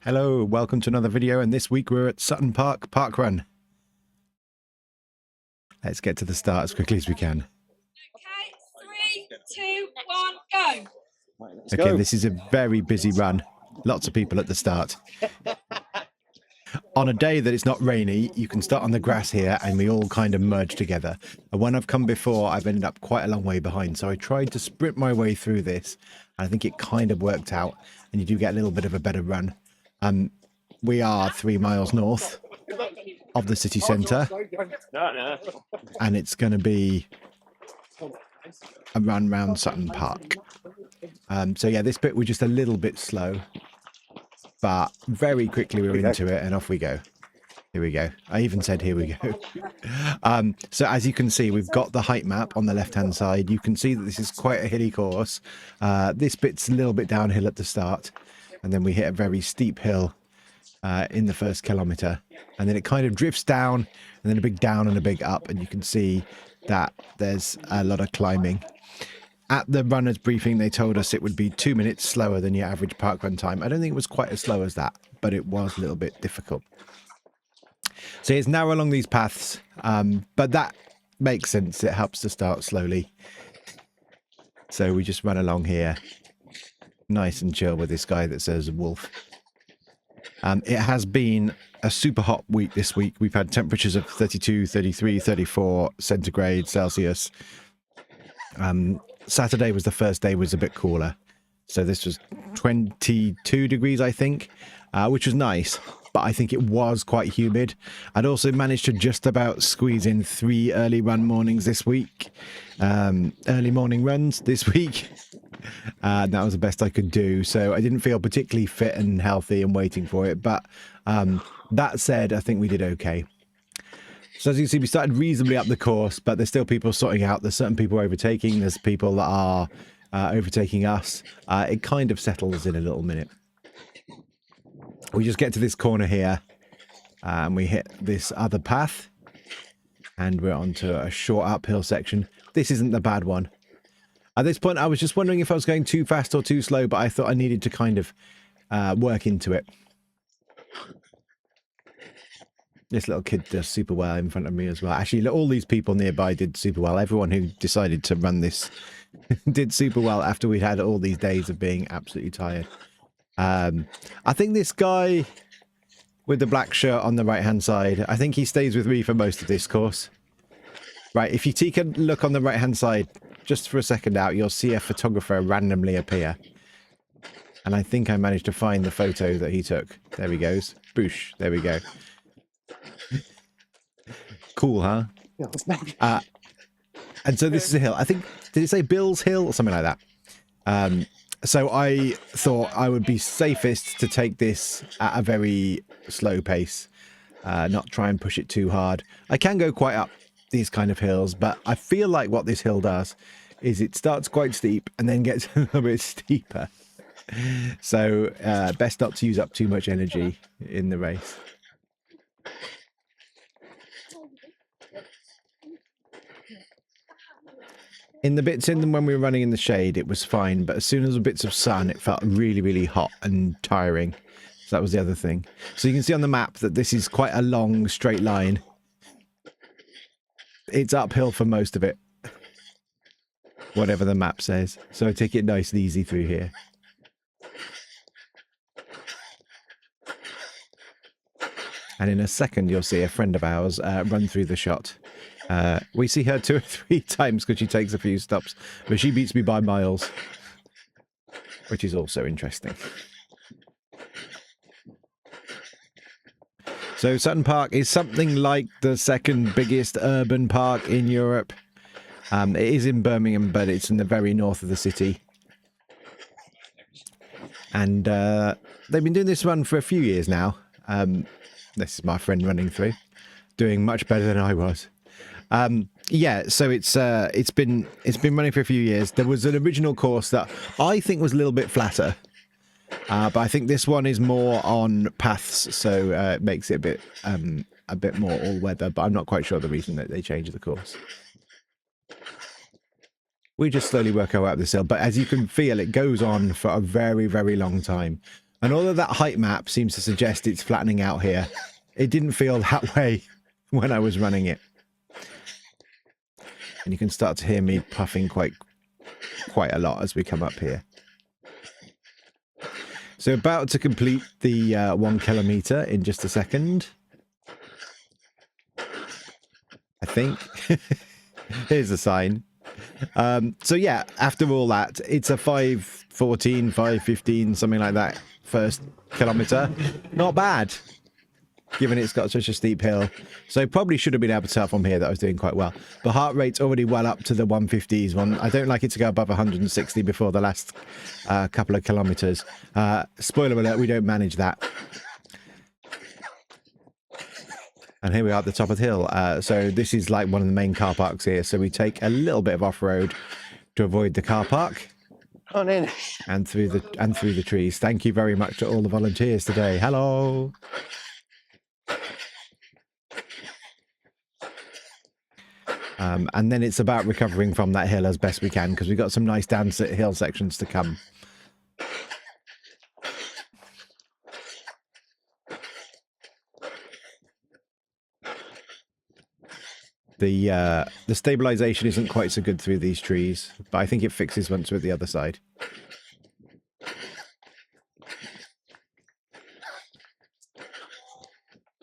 Hello, welcome to another video, and this week we're at Sutton Parkrun. Let's get to the start as quickly as we can. Okay, 3, 2, 1, go. Right, Okay, this is a very busy run. Lots of people at the start. On a day that it's not rainy, you can start on the grass here and we all kind of merge together. And when I've come before, I've ended up quite a long way behind. So I tried to sprint my way through this. And I think it kind of worked out, and you do get a little bit of a better run. We are 3 miles north of the city centre, and it's going to be a run round Sutton Park. So yeah, this bit we're just a little bit slow, but very quickly we're into it and off we go. Here we go. I even said here we go. So as you can see, we've got the height map on the left hand side. You can see that this is quite a hilly course. This bit's a little bit downhill at the start, and then we hit a very steep hill in the first kilometre, and then it kind of drifts down, and then a big down and a big up, and you can see that there's a lot of climbing. At the runners briefing, they told us it would be 2 minutes slower than your average parkrun time. I don't think it was quite as slow as that, but it was a little bit difficult. So it's narrow along these paths, but that makes sense. It helps to start slowly. So we just run along here, nice and chill with this guy that says wolf. It has been a super hot week this week. We've had temperatures of 32, 33, 34 centigrade Celsius. Saturday was the first day was a bit cooler. So this was 22 degrees, I think, which was nice. But I think it was quite humid. I'd also managed to just about squeeze in 3 early run mornings this week. Early morning runs this week. That was the best I could do. So I didn't feel particularly fit and healthy and waiting for it. But that said, I think we did okay. So as you can see, we started reasonably up the course, but there's still people sorting out. There's certain people overtaking. There's people that are overtaking us. It kind of settles in a little minute. We just get to this corner here, and we hit this other path, and we're onto a short uphill section. This isn't the bad one. At this point, I was just wondering if I was going too fast or too slow, but I thought I needed to kind of work into it. This little kid does super well in front of me as well. Actually, all these people nearby did super well. Everyone who decided to run this did super well after we'd had all these days of being absolutely tired. I think this guy with the black shirt on the right hand side, I think he stays with me for most of this course. Right, if you take a look on the right hand side just for a second out, you'll see a photographer randomly appear. And I think I managed to find the photo that he took. There he goes. Boosh. There we go. Cool, huh? And so this is a hill. I think, did it say Bill's Hill or something like that? So I thought I would be safest to take this at a very slow pace, not try and push it too hard. I can go quite up these kind of hills, but I feel like what this hill does is it starts quite steep and then gets a little bit steeper. So best not to use up too much energy in the race. In the bits in them when we were running in the shade, it was fine, but as soon as the bits of sun, it felt really, really hot and tiring. So that was the other thing. So you can see on the map that this is quite a long, straight line. It's uphill for most of it, whatever the map says. So I take it nice and easy through here. And in a second, you'll see a friend of ours run through the shot. We see her 2 or 3 times because she takes a few stops, but she beats me by miles, which is also interesting. So Sutton Park is something like the second biggest urban park in Europe. It is in Birmingham, but it's in the very north of the city. And they've been doing this run for a few years now. This is my friend running through, doing much better than I was. Yeah, so it's been running for a few years. There was an original course that I think was a little bit flatter, but I think this one is more on paths, so it makes it a bit more all weather. But I'm not quite sure the reason that they changed the course. We just slowly work our way up this hill, but as you can feel, it goes on for a very, very long time. And although that height map seems to suggest it's flattening out here, it didn't feel that way when I was running it. And you can start to hear me puffing quite a lot as we come up here. So about to complete the 1 kilometer in just a second. I think. Here's a sign. So yeah, after all that, it's a 5:14, 5:15, something like that, first kilometer. Not bad, given it's got such a steep hill. So probably should have been able to tell from here that I was doing quite well. But heart rate's already well up to the 150s one. I don't like it to go above 160 before the last couple of kilometers. Spoiler alert, we don't manage that. And here we are at the top of the hill. So this is like one of the main car parks here. So we take a little bit of off-road to avoid the car park. On in. And through the trees. Thank you very much to all the volunteers today. Hello. And then it's about recovering from that hill as best we can, because we've got some nice downhill sections to come. The stabilization isn't quite so good through these trees, but I think it fixes once we're at the other side.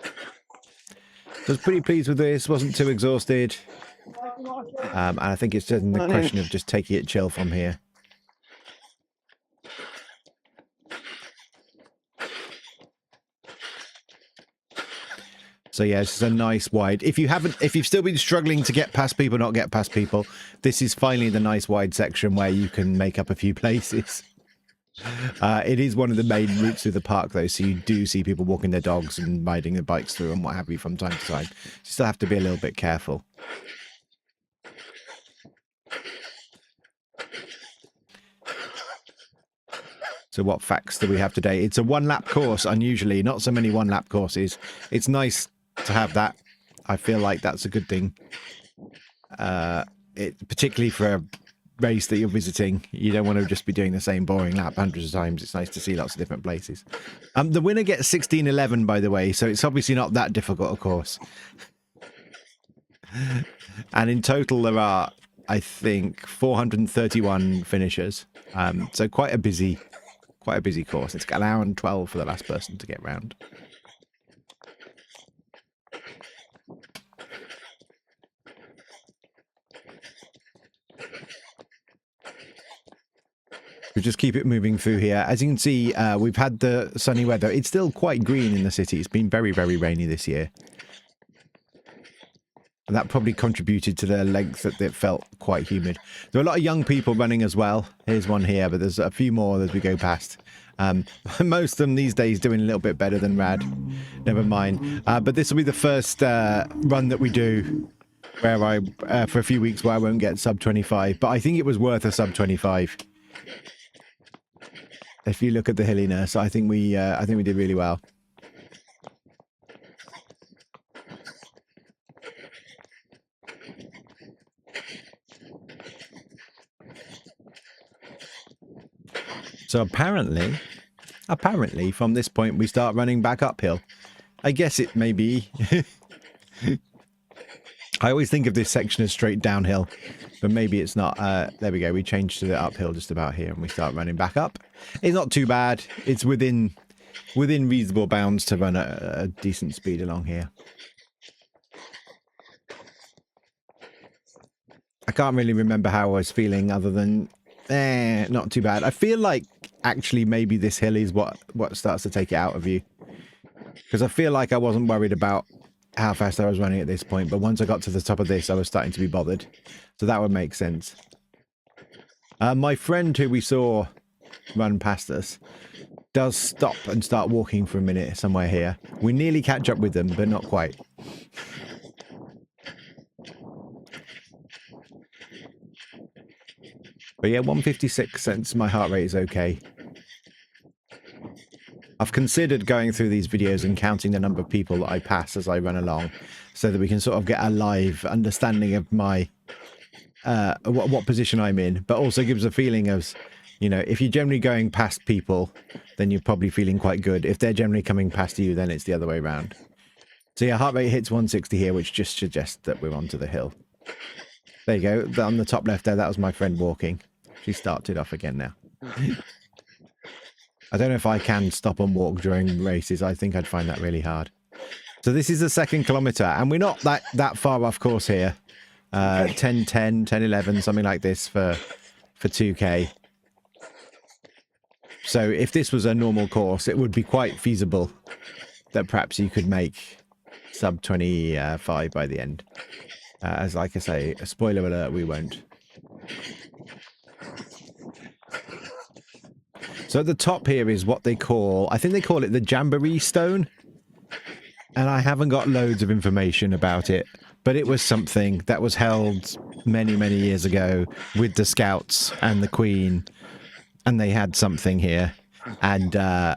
I was pretty pleased with this, wasn't too exhausted. And I think it's just the question of just taking it chill from here. So yeah, this is a nice wide. If you've still been struggling to get past people, not get past people, this is finally the nice wide section where you can make up a few places. It is one of the main routes through the park though, so you do see people walking their dogs and riding their bikes through and what have you from time to time. You still have to be a little bit careful. So what facts do we have today? It's a 1-lap course, unusually. Not so many 1-lap courses. It's nice to have that. I feel like that's a good thing. Particularly for a race that you're visiting. You don't want to just be doing the same boring lap hundreds of times. It's nice to see lots of different places. The winner gets 16:11, by the way, so it's obviously not that difficult, of course. And in total, there are, I think, 431 finishers. So quite a busy course. It's got an hour and 12 for the last person to get round. We just keep it moving through here. As you can see, we've had the sunny weather. It's still quite green in the city. It's been very, very rainy this year. And that probably contributed to the length that it felt quite humid. There are a lot of young people running as well. Here's one here, but there's a few more as we go past. Most of them these days doing a little bit better than Rad. Never mind. But this will be the first run that we do where for a few weeks where I won't get sub 25. But I think it was worth a sub 25. If you look at the hilliness, I think we did really well. So apparently from this point we start running back uphill. I guess it may be. I always think of this section as straight downhill, but maybe it's not. There we go. We change to the uphill just about here and we start running back up. It's not too bad. It's within reasonable bounds to run at a decent speed along here. I can't really remember how I was feeling other than not too bad. I feel like actually maybe this hill is what starts to take it out of you, because I feel like I wasn't worried about how fast I was running at this point, but once I got to the top of this I was starting to be bothered, so that would make sense. My friend who we saw run past us does stop and start walking for a minute somewhere here. We nearly catch up with them, but not quite. But yeah, 156 since my heart rate is okay. I've considered going through these videos and counting the number of people that I pass as I run along, so that we can sort of get a live understanding of my what position I'm in, but also gives a feeling of You know, if you're generally going past people, then you're probably feeling quite good. If they're generally coming past you, then it's the other way around. So yeah, heart rate hits 160 here, which just suggests that we're onto the hill. There you go. On the top left there, that was my friend walking. She started off again now. I don't know if I can stop and walk during races. I think I'd find that really hard. So this is the 2nd kilometer, and we're not that far off course here. 10, 10, 10, 11, something like this for 2K. So if this was a normal course, it would be quite feasible that perhaps you could make sub 25 by the end. As like I say, a spoiler alert, we won't. So at the top here is what they call, I think they call it the Jamboree Stone. And I haven't got loads of information about it, but it was something that was held many, many years ago with the Scouts and the Queen. And they had something here. And I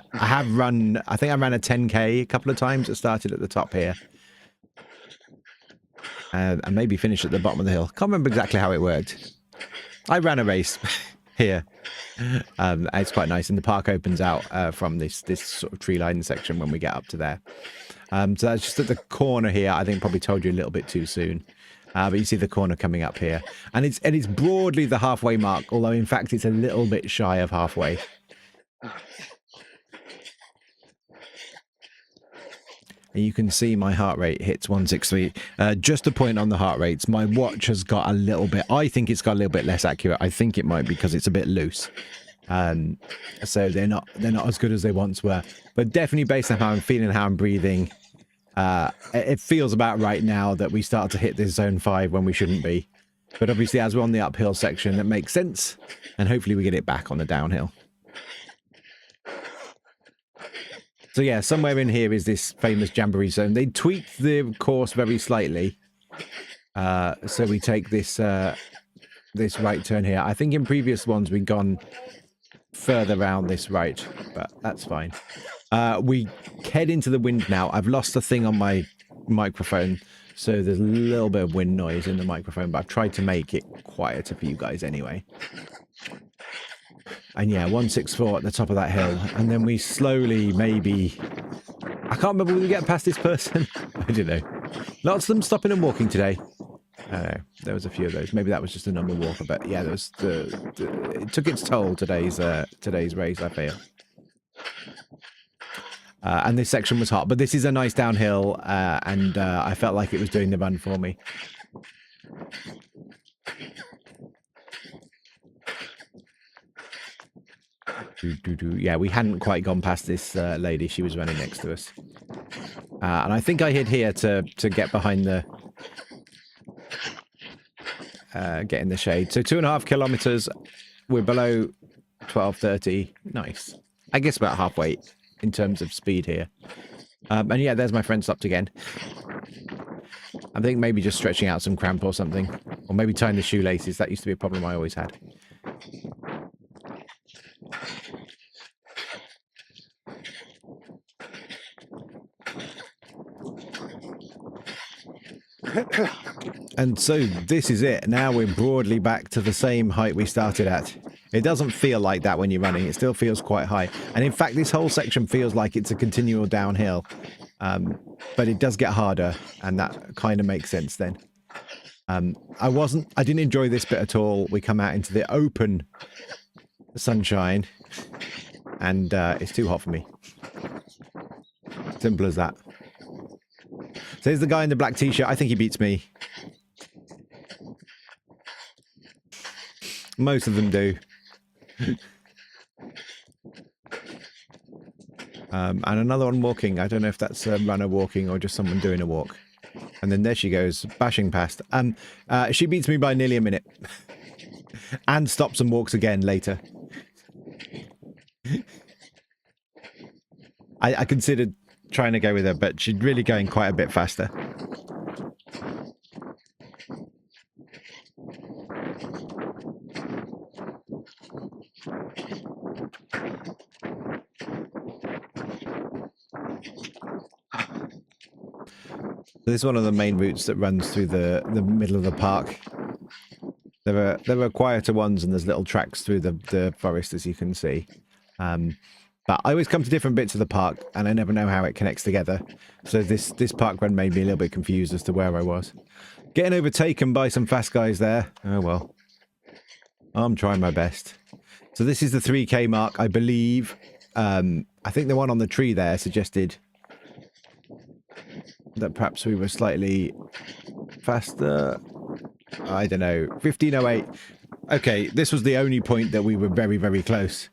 think I ran a 10K a couple of times. It started at the top here. And maybe finished at the bottom of the hill. Can't remember exactly how it worked. I ran a race here. It's quite nice. And the park opens out from this sort of tree-lined section when we get up to there. So that's just at the corner here. I think probably told you a little bit too soon. But you see the corner coming up here. And it's broadly the halfway mark, although in fact it's a little bit shy of halfway. And you can see my heart rate hits 163. Just a point on the heart rates. My watch has got a little bit, I think it's got a little bit less accurate. I think it might be because it's a bit loose. So they're not as good as they once were. But definitely based on how I'm feeling, how I'm breathing, it feels about right now that we start to hit this zone 5 when we shouldn't be. But obviously as we're on the uphill section, that makes sense. And hopefully we get it back on the downhill. So yeah, somewhere in here is this famous Jamboree Zone. They tweaked the course very slightly. So we take this this right turn here. I think in previous ones we've gone further around this right, but that's fine. We head into the wind now. I've lost a thing on my microphone, so there's a little bit of wind noise in the microphone, but I've tried to make it quieter for you guys anyway. And yeah, 164 at the top of that hill. And then we slowly, maybe... I can't remember when we get past this person. I don't know. Lots of them stopping and walking today. There was a few of those. Maybe that was just a number walker. But yeah, there was it took its toll today's race, I feel. And this section was hot. But this is a nice downhill. And I felt like it was doing the run for me. Yeah, we hadn't quite gone past this lady. She was running next to us. And I think I hid here to get behind the... get in the shade. So 2.5 kilometers. We're below 12:30. Nice. I guess about halfway in terms of speed here. And yeah, there's my friend stopped again. I think maybe just stretching out some cramp or something. Or maybe tying the shoelaces. That used to be a problem I always had. And so this is it. Now we're broadly back to the same height we started at. It doesn't feel like that when you're running. It still feels quite high. And in fact, this whole section feels like it's a continual downhill. But it does get harder, and that kind of makes sense then. I didn't enjoy this bit at all. We come out into the open sunshine, and it's too hot for me. Simple as that. So here's the guy in the black t-shirt. I think he beats me. Most of them do. And another one walking. I don't know if that's a runner walking or just someone doing a walk. And then there she goes, bashing past. She beats me by nearly a minute. And stops and walks again later. I considered trying to go with her, but she's really going quite a bit faster. This is one of the main routes that runs through the middle of the park. There are quieter ones, and there's little tracks through the forest, as you can see. But I always come to different bits of the park, and I never know how it connects together. So this park run made me a little bit confused as to where I was. Getting overtaken by some fast guys there. Oh well. I'm trying my best. So this is the 3K mark, I believe. I think the one on the tree there suggested that perhaps we were slightly faster. I don't know. 15:08. Okay, this was the only point that we were very, very close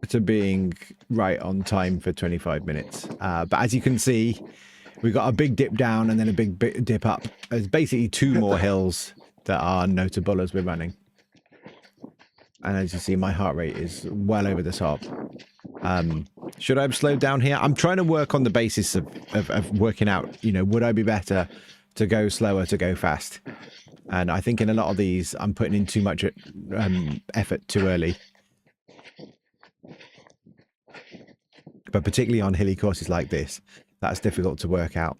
to being right on time for 25 minutes. But as you can see, we got a big dip down and then a big dip up. There's basically two more hills that are notable as we're running. And as you see, my heart rate is well over the top. Should I have slowed down here? I'm trying to work on the basis of working out, you know, would I be better to go slower, to go fast? And I think in a lot of these, I'm putting in too much effort too early. But particularly on hilly courses like this, that's difficult to work out.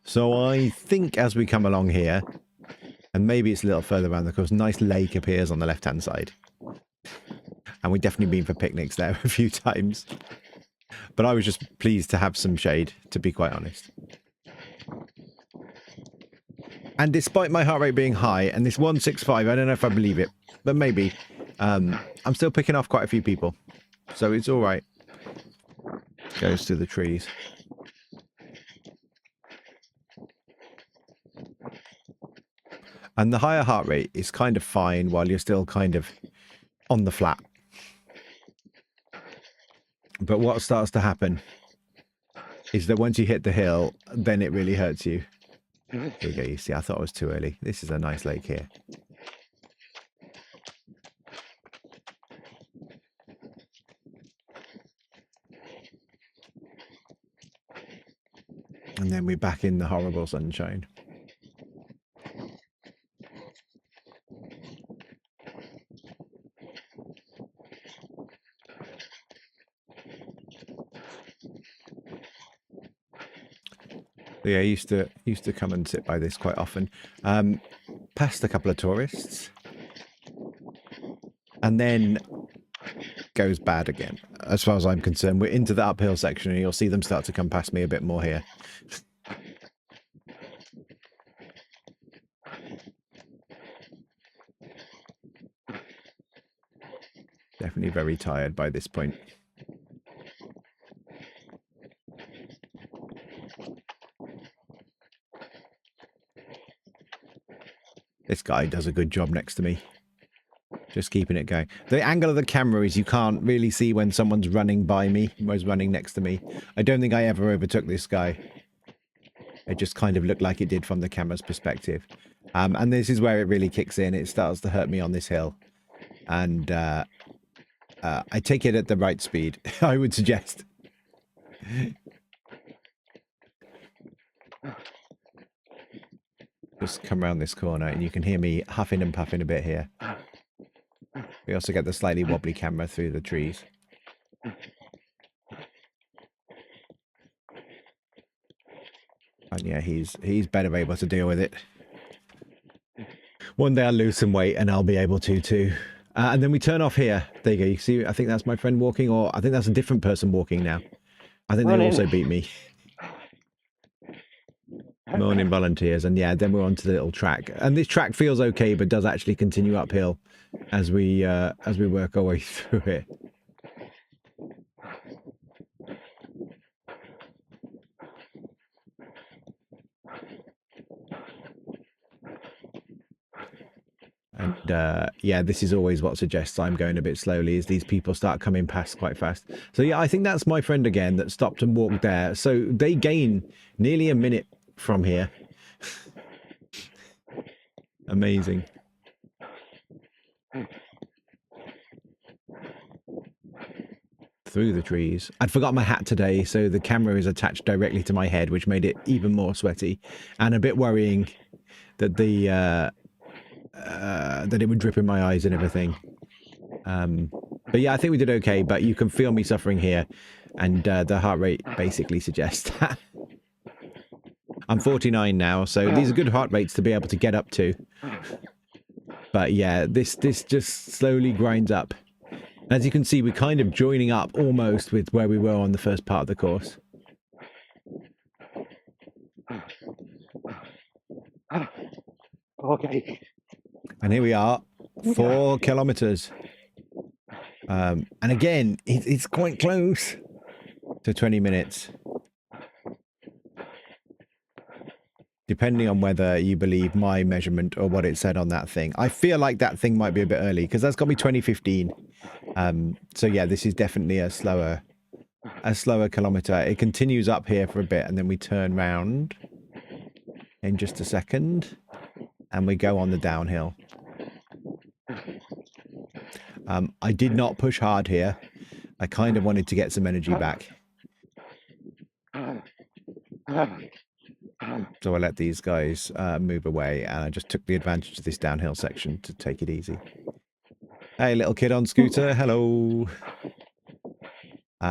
So I think as we come along here, and maybe it's a little further around the course, nice lake appears on the left-hand side. And we've definitely been for picnics there a few times. But I was just pleased to have some shade, to be quite honest. And despite my heart rate being high, and this 165, I don't know if I believe it, but maybe, I'm still picking off quite a few people. So it's all right. Goes through the trees. And the higher heart rate is kind of fine while you're still kind of on the flat. But what starts to happen is that once you hit the hill, then it really hurts you. There you go, you see, I thought it was too early. This is a nice lake here. And then we're back in the horrible sunshine. Yeah, I used to come and sit by this quite often. Passed a couple of tourists, and then goes bad again. As far as I'm concerned, we're into the uphill section, and you'll see them start to come past me a bit more here. Definitely very tired by this point. This guy does a good job next to me. Just keeping it going. The angle of the camera is you can't really see when someone's running by me, was running next to me. I don't think I ever overtook this guy. It just kind of looked like it did from the camera's perspective. And this is where it really kicks in. It starts to hurt me on this hill. And I take it at the right speed, I would suggest. Just come around this corner and you can hear me huffing and puffing a bit here. We also get the slightly wobbly camera through the trees. And yeah, he's better able to deal with it. One day I'll lose some weight and I'll be able to too. And then we turn off here. There you go. You see, I think that's my friend walking, or I think that's a different person walking now. I think they also beat me. Morning volunteers. And yeah, then we're onto the little track. And this track feels okay, but does actually continue uphill as we work our way through it. And yeah, this is always what suggests I'm going a bit slowly, is these people start coming past quite fast. So yeah, I think that's my friend again that stopped and walked there. So they gain nearly a minute from here. Amazing. Through the trees. I'd forgot my hat today, so the camera is attached directly to my head, which made it even more sweaty and a bit worrying that the that it would drip in my eyes and everything. But yeah, I think we did okay, but you can feel me suffering here, and the heart rate basically suggests that. I'm 49 now, so these are good heart rates to be able to get up to. But yeah, this just slowly grinds up. As you can see, we're kind of joining up almost with where we were on the first part of the course. Okay. And here we are, 4 kilometers. And again, it's quite close to 20 minutes. Depending on whether you believe my measurement or what it said on that thing. I feel like that thing might be a bit early because that's got me 2015. So yeah, this is definitely a slower kilometer. It continues up here for a bit and then we turn round in just a second and we go on the downhill. I did not push hard here. I kind of wanted to get some energy back. So I let these guys move away and I just took the advantage of this downhill section to take it easy. Hey, little kid on scooter. Hello.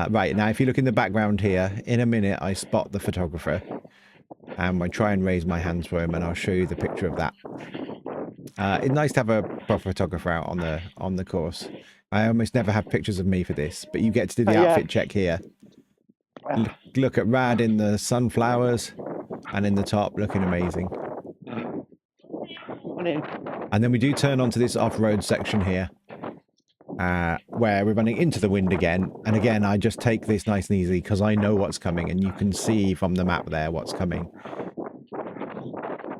Right, now if you look in the background here, in a minute I spot the photographer. And I try and raise my hands for him and I'll show you the picture of that. It's nice to have a proper photographer out on the course. I almost never have pictures of me for this, but you get to do the outfit check here. Look at Rad in the sunflowers and in the top looking amazing. And then we do turn onto this off-road section here. Where we're running into the wind again. And again, I just take this nice and easy because I know what's coming and you can see from the map there what's coming.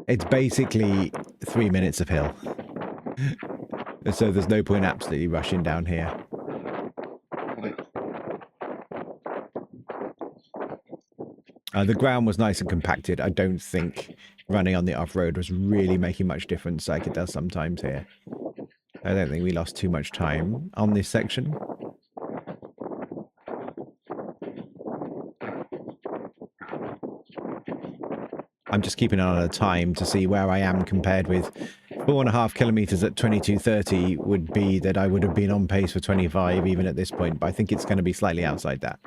It's basically 3 minutes of hill. So there's no point absolutely rushing down here. The ground was nice and compacted. I don't think running on the off-road was really making much difference like it does sometimes here. I don't think we lost too much time on this section. I'm just keeping an eye on the time to see where I am compared with 4.5 kilometers at 22:30 would be that I would have been on pace for 25 even at this point, but I think it's going to be slightly outside that.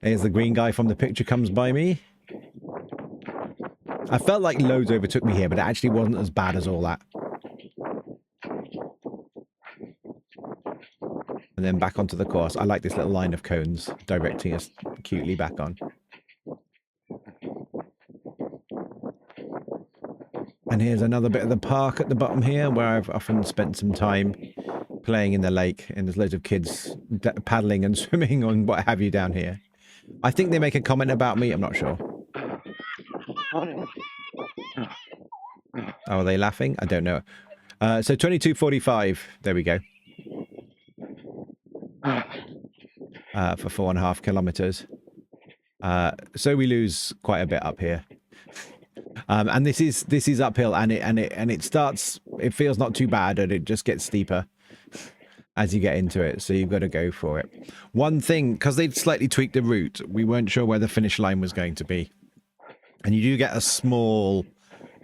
Here's the green guy from the picture comes by me. I felt like loads overtook me here, but it actually wasn't as bad as all that. And then back onto the course. I like this little line of cones directing us cutely back on. And here's another bit of the park at the bottom here, where I've often spent some time playing in the lake, and there's loads of kids paddling and swimming and what have you down here. I think they make a comment about me, I'm not sure. Oh, are they laughing? I don't know. So 22:45, there we go. For 4.5 kilometers. So we lose quite a bit up here. And this is uphill, and it starts. It feels not too bad, and it just gets steeper as you get into it. So you've got to go for it. One thing, because they'd slightly tweaked the route, we weren't sure where the finish line was going to be, and you do get a small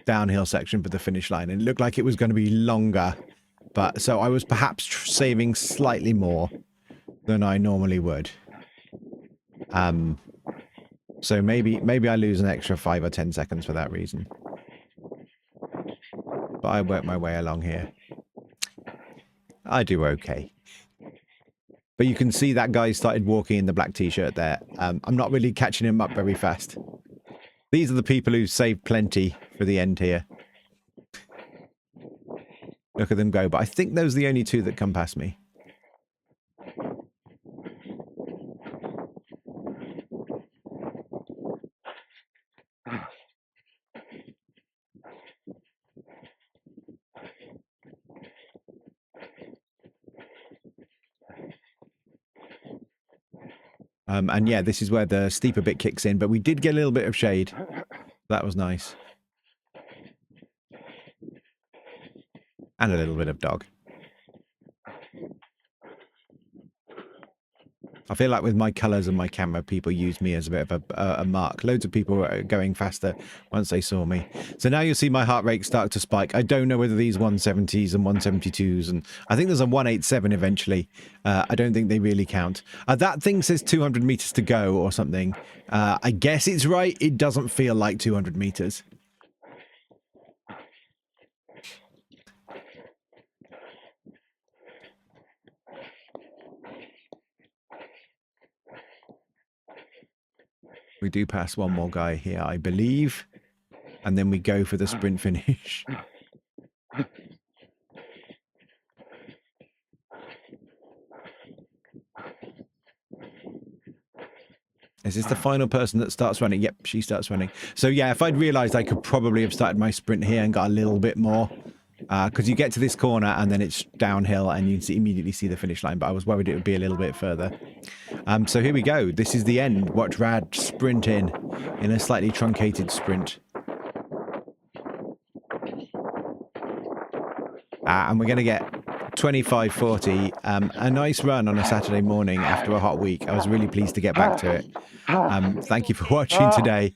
downhill section for the finish line, and it looked like it was going to be longer. But so I was perhaps saving slightly more than I normally would. So maybe I lose an extra 5 or 10 seconds for that reason. But I work my way along here. I do okay. But you can see that guy started walking in the black t-shirt there. I'm not really catching him up very fast. These are the people who saved plenty for the end here. Look at them go. But I think those are the only two that come past me. And yeah, this is where the steeper bit kicks in, but we did get a little bit of shade. That was nice. And a little bit of dog. I feel like with my colours and my camera, people use me as a bit of a mark. Loads of people were going faster once they saw me. So now you'll see my heart rate start to spike. I don't know whether these 170s and 172s, and I think there's a 187 eventually. I don't think they really count. That thing says 200 meters to go or something. I guess it's right. It doesn't feel like 200 meters. We do pass one more guy here, I believe. And then we go for the sprint finish. Is this the final person that starts running? Yep, she starts running. So yeah, if I'd realised I could probably have started my sprint here and got a little bit more. Because you get to this corner and then it's downhill and you immediately see the finish line. But I was worried it would be a little bit further. So here we go. This is the end. Watch Rad sprint in a slightly truncated sprint. And we're going to get 25:40. A nice run on a Saturday morning after a hot week. I was really pleased to get back to it. Thank you for watching today.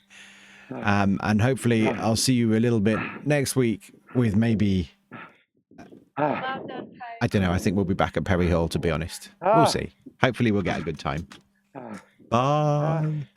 And hopefully I'll see you a little bit next week with maybe... I don't know. I think we'll be back at Perry Hall, to be honest. We'll see. Hopefully we'll get a good time. Bye.